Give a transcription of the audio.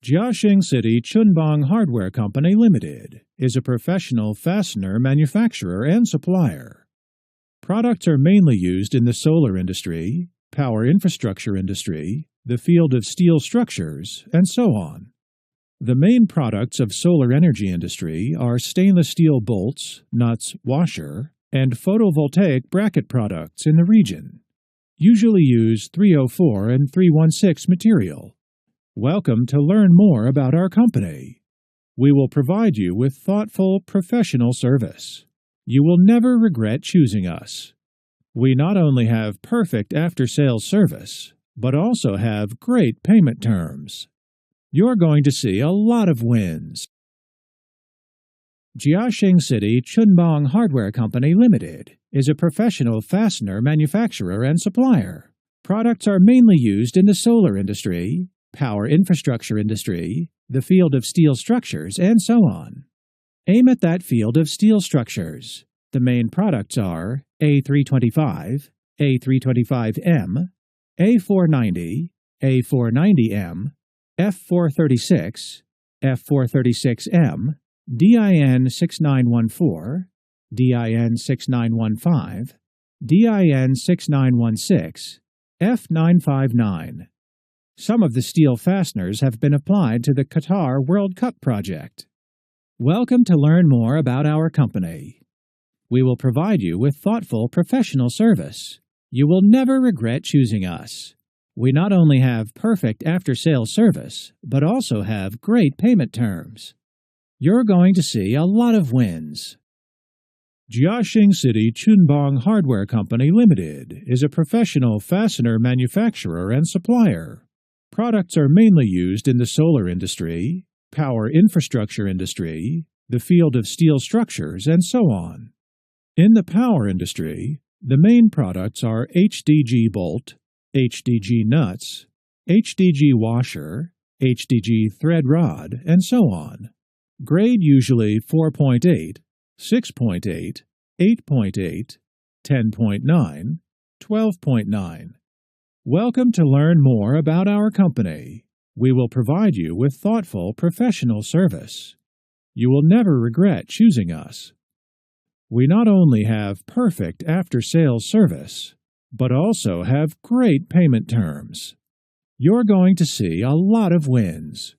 Jiaxing City Chunbang Hardware Company Limited is a professional fastener manufacturer and supplier. Products are mainly used in the solar industry, power infrastructure industry, the field of steel structures, and so on. The main products of solar energy industry are stainless steel bolts, nuts, washer, and photovoltaic bracket products in the region. Usually use 304 and 316 material. Welcome to learn more about our company. We will provide you with thoughtful, professional service. You will never regret choosing us. We not only have perfect after-sales service, but also have great payment terms. You're going to see a lot of wins. Jiaxing City Chunbang Hardware Company Limited is a professional fastener manufacturer and supplier. Products are mainly used in the solar industry, power infrastructure industry, the field of steel structures, and so on. Aim at that field of steel structures. The main products are A325, A325M, A490, A490M, F436, F436M, DIN 6914, DIN 6915, DIN 6916, F959. Some of the steel fasteners have been applied to the Qatar World Cup project. Welcome to learn more about our company. We will provide you with thoughtful professional service. You will never regret choosing us. We not only have perfect after-sales service, but also have great payment terms. You're going to see a lot of wins. Jiaxing City Chunbang Hardware Company Limited is a professional fastener manufacturer and supplier. Products are mainly used in the solar industry, power infrastructure industry, the field of steel structures, and so on. In the power industry, the main products are HDG bolt, HDG nuts, HDG washer, HDG thread rod, and so on. Grade usually 4.8, 6.8, 8.8, 10.9, 12.9. Welcome to learn more about our company. We will provide you with thoughtful, professional service. You will never regret choosing us. We not only have perfect after-sales service, but also have great payment terms. You're going to see a lot of wins.